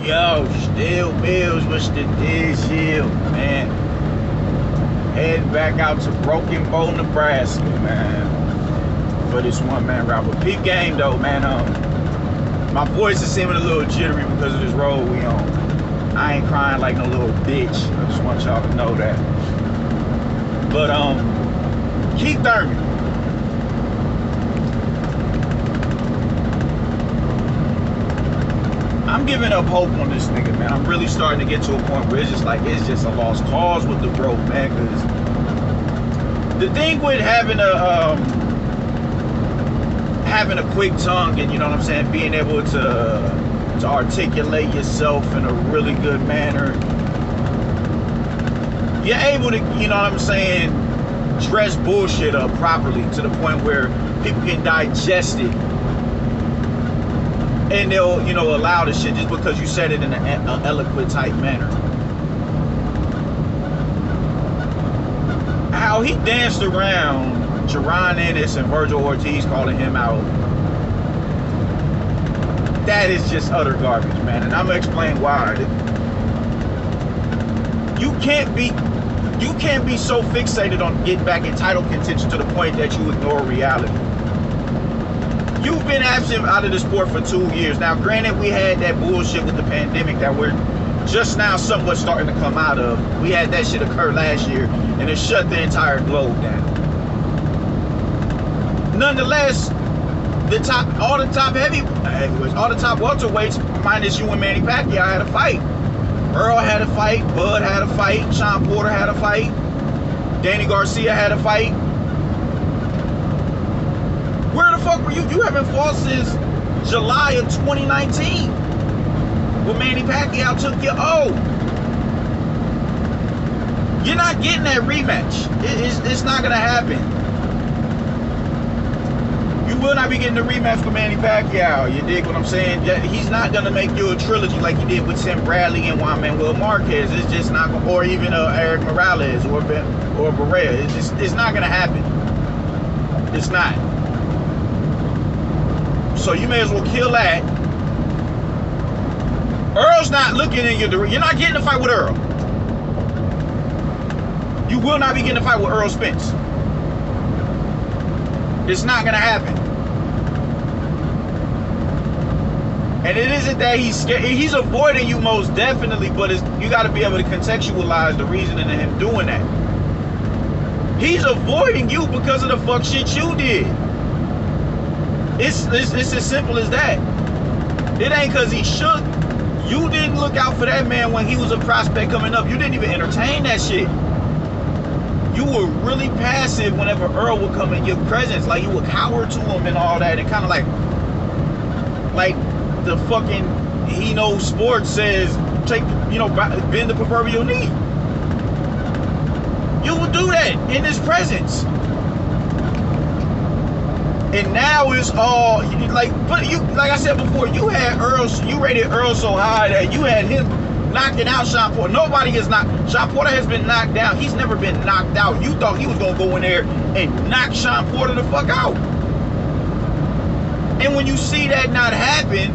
Yo, still Mills, what's the deal, man? Heading back out to Broken Bow, Nebraska, man, for this one-man route. But peep game, though, man. My voice is seeming a little jittery because of this road we on. I ain't crying like no little bitch. I just want y'all to know that. But Keith Thurman. I'm giving up hope on this nigga, man. I'm really starting to get to a point where it's just a lost cause with the bro, man. Cause the thing with having a quick tongue and, you know what I'm saying, being able to articulate yourself in a really good manner, you're able to, you know what I'm saying, dress bullshit up properly to the point where people can digest it. And they'll, you know, allow the shit just because you said it in an eloquent type manner. How he danced around Jerron Ennis and Virgil Ortiz calling him out, that is just utter garbage, man. And I'm gonna explain why. You can't be so fixated on getting back in title contention to the point that you ignore reality. You've been absent out of the sport for 2 years. Now, granted, we had that bullshit with the pandemic that we're just now somewhat starting to come out of. We had that shit occur last year, and it shut the entire globe down. Nonetheless, all the top welterweights, minus you and Manny Pacquiao, had a fight. Earl had a fight, Bud had a fight, Sean Porter had a fight, Danny Garcia had a fight. Where the fuck were you? You haven't fought since July of 2019 when Manny Pacquiao took your O. You're not getting that rematch. It's not going to happen. You will not be getting the rematch with Manny Pacquiao. You dig what I'm saying? He's not going to make you a trilogy like he did with Tim Bradley and Juan Manuel Marquez. It's just not going to, or even Eric Morales or Barrera. It's not going to happen. It's not. So you may as well kill that. Earl's not looking in your direction. You're not getting a fight with Earl. You will not be getting a fight with Earl Spence. It's not gonna happen. And it isn't that he's scared. He's avoiding you most definitely, but you got to be able to contextualize the reasoning of him doing that. He's avoiding you because of the fuck shit you did. It's as simple as that. It ain't because he shook. You didn't look out for that man when he was a prospect coming up. You didn't even entertain that shit. You were really passive whenever Earl would come in your presence. Like, you would cower to him and all that. And kind of like the fucking He Knows Sports says, bend the proverbial knee. You would do that in his presence. And now it's all like I said before, you rated Earl so high that you had him knocking out Sean Porter. Nobody has knocked. Sean Porter has been knocked down. He's never been knocked out. You thought he was gonna go in there and knock Sean Porter the fuck out. And when you see that not happen,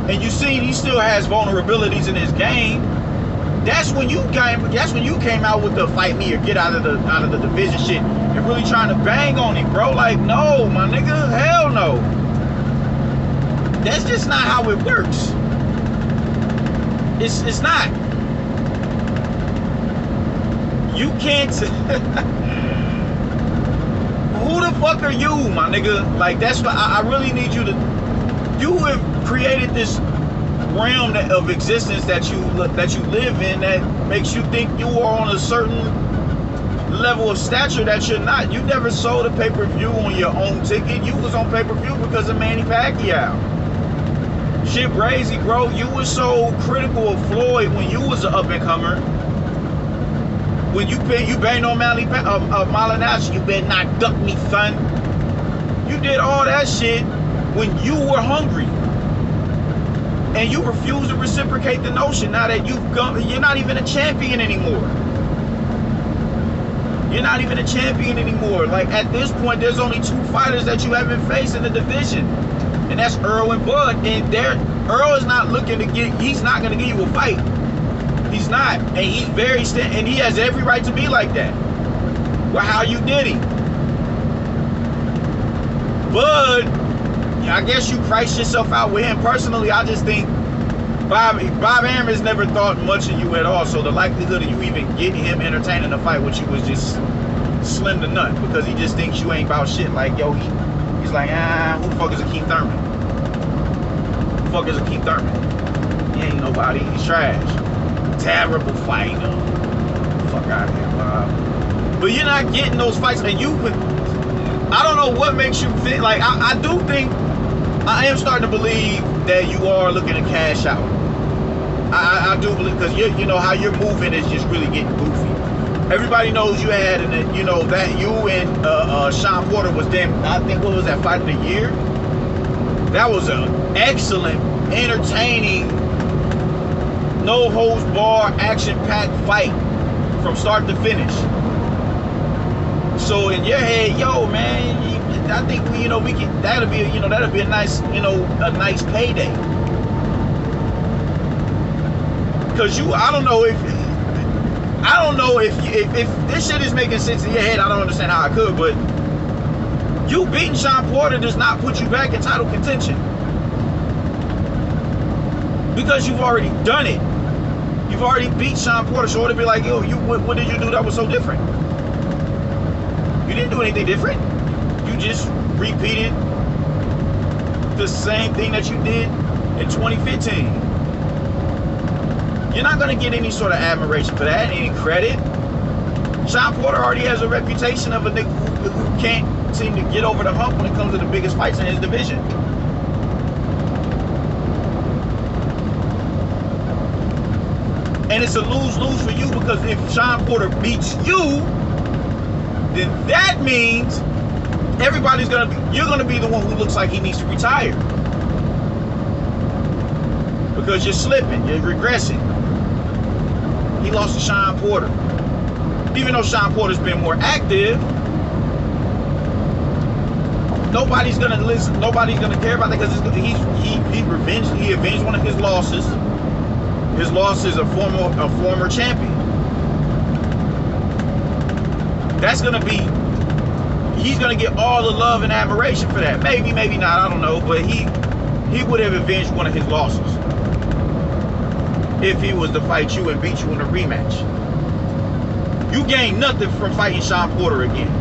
and you see he still has vulnerabilities in his game, that's when you came out with the fight me or get out of the division shit and really trying to bang on him, bro. Like, no, my nigga, hell no. That's just not how it works. It's not. You can't. Who the fuck are you, my nigga? Like, that's what I really need you to. You have created this realm of existence that you live in that makes you think you are on a certain level of stature that you're not. You never sold a pay-per-view on your own ticket. You was on pay-per-view because of Manny Pacquiao. Shit crazy, bro. You were so critical of Floyd when you was an up-and-comer. When you banged on Malignaggi, you better not duck me, son. You did all that shit when you were hungry. And you refuse to reciprocate the notion now that you're not even a champion anymore. You're not even a champion anymore. Like, at this point, there's only 2 fighters that you haven't faced in the division. And that's Earl and Bud. And Earl is not looking to get. He's not going to give you a fight. He's not, and he's very and he has every right to be like that. Well, how you did him? But I guess you priced yourself out with him. Personally, I just think Bob Arum has never thought much of you at all. So the likelihood of you even getting him entertaining a fight with you was just slim to none, because he just thinks you ain't about shit. Like, yo, he's like, who the fuck is Keith Thurman? Who the fuck is Keith Thurman? He ain't nobody. He's trash. Terrible fighter. Fuck out of here, Bob. But you're not getting those fights, and I don't know what makes you think. Like, I do think, I am starting to believe that you are looking to cash out. I do believe, because you know how you're moving is just really getting goofy. Everybody knows you had, and you know that you and Sean Porter was damn. I think, what was that, fight of the year? That was an excellent, entertaining, no holds barred, action-packed fight from start to finish. So in your head, yo, man, I think we can. That'll be a nice, a nice payday. Cause I don't know if this shit is making sense in your head. I don't understand how I could, but you beating Sean Porter does not put you back in title contention, because you've already done it. You've already beat Sean Porter, so it'd be like, yo, what did you do that was so different? You didn't do anything different. You just repeated the same thing that you did in 2015. You're not going to get any sort of admiration for that, any credit. Sean Porter already has a reputation of a nigga who can't seem to get over the hump when it comes to the biggest fights in his division. And it's a lose-lose for you, because if Sean Porter beats you, then that means you're gonna be the one who looks like he needs to retire, because you're slipping, you're regressing. He lost to Sean Porter, even though Sean Porter's been more active. Nobody's gonna listen. Nobody's gonna care about that, because he avenged one of his losses. His loss is a former champion. That's gonna be. He's gonna get all the love and admiration for that. Maybe, maybe not. I don't know. But he would have avenged one of his losses if he was to fight you and beat you in a rematch. You gain nothing from fighting Sean Porter again.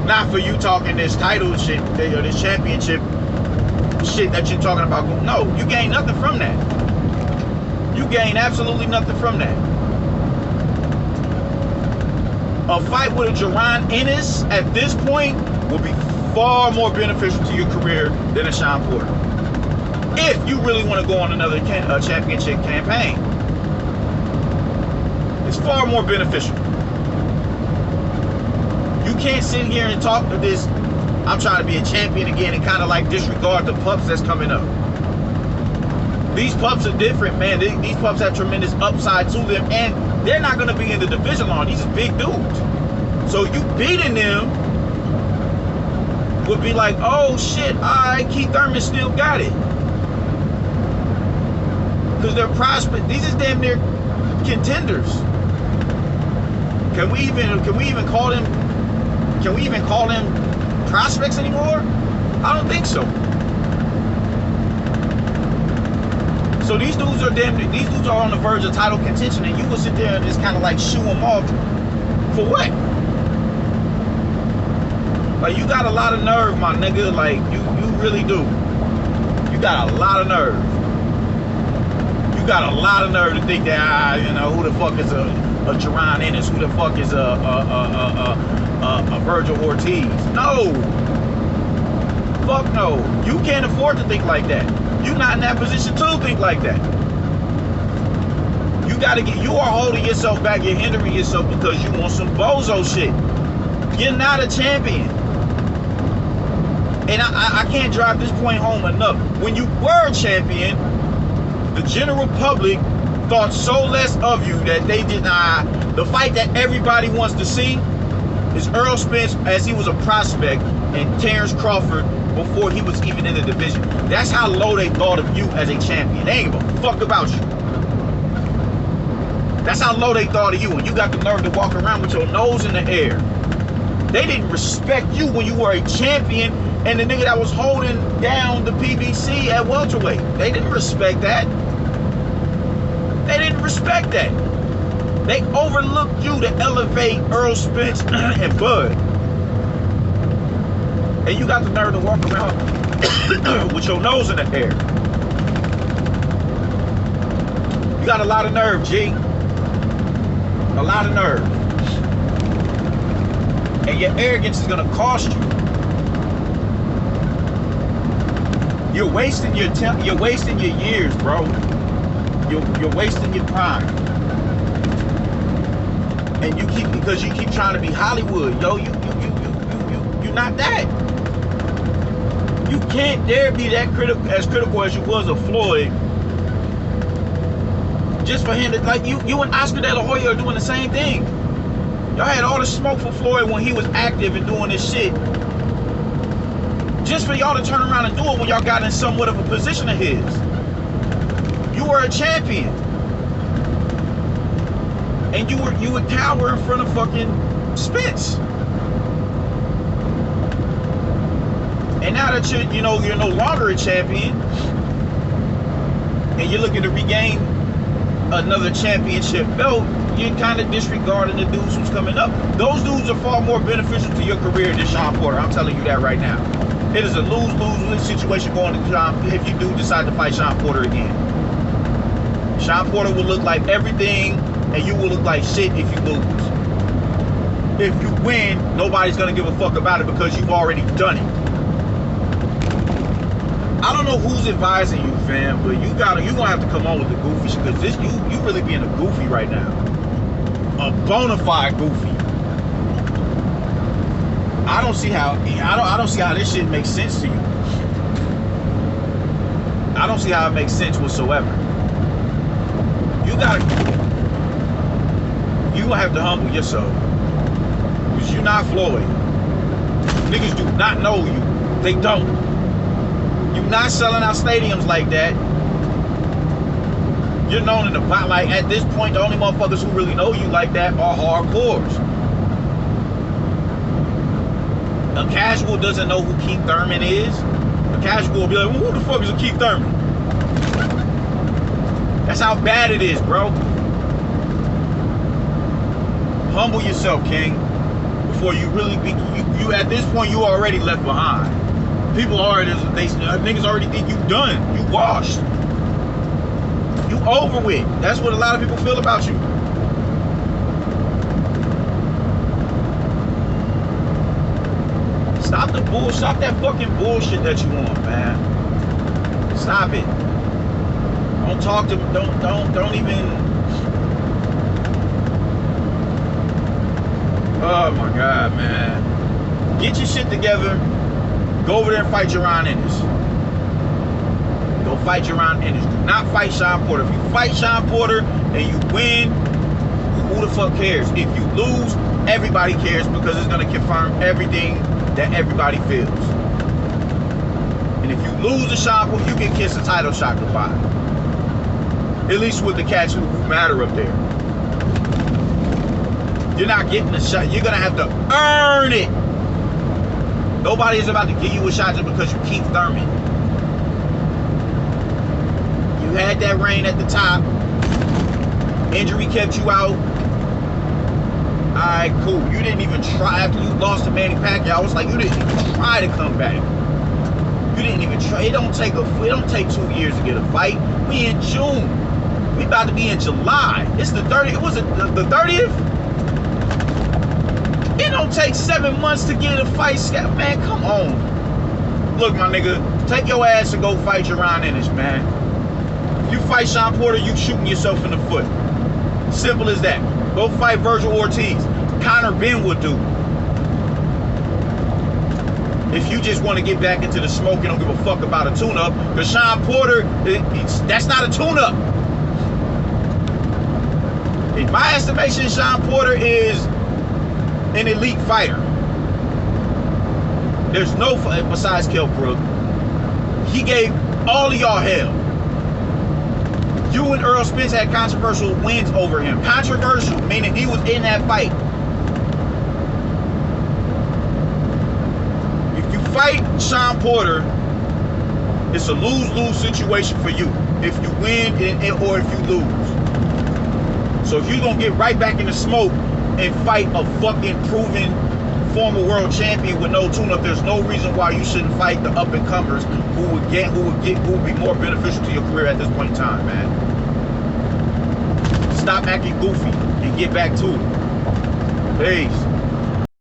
Not for you talking this title shit or this championship shit that you're talking about. No, you gain nothing from that. You gain absolutely nothing from that. A fight with a Jaron Ennis at this point will be far more beneficial to your career than a Sean Porter, if you really want to go on another championship campaign. It's far more beneficial. You can't sit here and talk to this, I'm trying to be a champion again, and kind of like disregard the pups that's coming up. These pups are different, man. These pups have tremendous upside to them, and they're not going to be in the division long. These are big dudes. So you beating them would be like, oh shit, all right, Keith Thurman still got it. Because they're prospect. These is damn near contenders. Can we even call them prospects anymore? I don't think so. So these dudes are on the verge of title contention, and you will sit there and just kind of like shoo them off for what? Like, you got a lot of nerve, my nigga. Like, you really do. You got a lot of nerve. You got a lot of nerve to think that, who the fuck is a Jaron Ennis? Who the fuck is a Virgil Ortiz? No. Fuck no. You can't afford to think like that. You're not in that position to think like that. You are holding yourself back. You're hindering yourself because you want some bozo shit. You're not a champion. And I can't drive this point home enough. When you were a champion, the general public thought so less of you that they did not. The fight that everybody wants to see is Errol Spence as he was a prospect, and Terrence Crawford before he was even in the division. That's how low they thought of you as a champion. They ain't give a fuck about you. That's how low they thought of you, and you got the nerve to walk around with your nose in the air. They didn't respect you when you were a champion and the nigga that was holding down the PBC at welterweight. They didn't respect that. They didn't respect that. They overlooked you to elevate Earl Spence and Bud. And you got the nerve to walk around with your nose in the air. You got a lot of nerve, G. A lot of nerve. And your arrogance is gonna cost you. You're wasting your years, bro. You're wasting your prime. And because you keep trying to be Hollywood, yo, you're not that. You can't dare be that critical as you was of Floyd. Just for him to, like, you and Oscar De La Hoya are doing the same thing. Y'all had all the smoke for Floyd when he was active and doing this shit. Just for y'all to turn around and do it when y'all got in somewhat of a position of his. You were a champion. And you would cower in front of fucking Spence. And now that you're no longer a champion, and you're looking to regain another championship belt, you're kind of disregarding the dudes who's coming up. Those dudes are far more beneficial to your career than Sean Porter. I'm telling you that right now. It is a lose-lose situation going to Sean if you do decide to fight Sean Porter again. Sean Porter will look like everything, and you will look like shit if you lose. If you win, nobody's gonna give a fuck about it because you've already done it. I don't know who's advising you, fam, but you gonna have to come on with the goofy shit, because you really being a goofy right now. A bona fide goofy. I don't see how this shit makes sense to you. I don't see how it makes sense whatsoever. You're gonna have to humble yourself. Because you're not Floyd. Niggas do not know you. They don't. You're not selling out stadiums like that. You're known in the pot. Like, at this point, the only motherfuckers who really know you like that are hardcores. A casual doesn't know who Keith Thurman is. A casual will be like, well, who the fuck is a Keith Thurman? That's how bad it is, bro. Humble yourself, King. Before you really be, you at this point, you already left behind. People niggas already think you done. You washed. You over with. That's what a lot of people feel about you. Stop the bullshit. Stop that fucking bullshit that you want, man. Stop it. Don't talk to. Don't even. Oh my God, man. Get your shit together. Go over there and fight Jaron Ennis. Go fight Jaron Ennis. Do not fight Sean Porter. If you fight Sean Porter and you win, who the fuck cares? If you lose, everybody cares, because it's going to confirm everything that everybody feels. And if you lose to Sean Porter, you can kiss a title shot goodbye. At least with the cats who matter up there. You're not getting a shot. You're going to have to earn it. Nobody is about to give you a shot just because you Keith Thurman. You had that reign at the top. Injury kept you out. Alright, cool. You didn't even try after you lost to Manny Pacquiao. I was like, you didn't even try to come back. You didn't even try. It don't take 2 years to get a fight. We in June. We about to be in July. It's the 30th. Was it the 30th? It don't take 7 months to get a fight. Man, come on. Look, my nigga, take your ass and go fight Jaron Ennis, man. If you fight Sean Porter, you shooting yourself in the foot. Simple as that. Go fight Virgil Ortiz. Conor Ben would do. If you just want to get back into the smoke and don't give a fuck about a tune-up, because Sean Porter, that's not a tune-up. In my estimation, Sean Porter is an elite fighter. There's no, besides Kell Brook, he gave all of y'all hell. You and Earl Spence had controversial wins over him. Controversial, meaning he was in that fight. If you fight Sean Porter, it's a lose-lose situation for you. If you win or if you lose. So if you're going to get right back in the smoke and fight a fucking proven former world champion with no tune-up, there's no reason why you shouldn't fight the up-and-comers who would be more beneficial to your career at this point in time, man. Stop acting goofy and get back to it. Peace.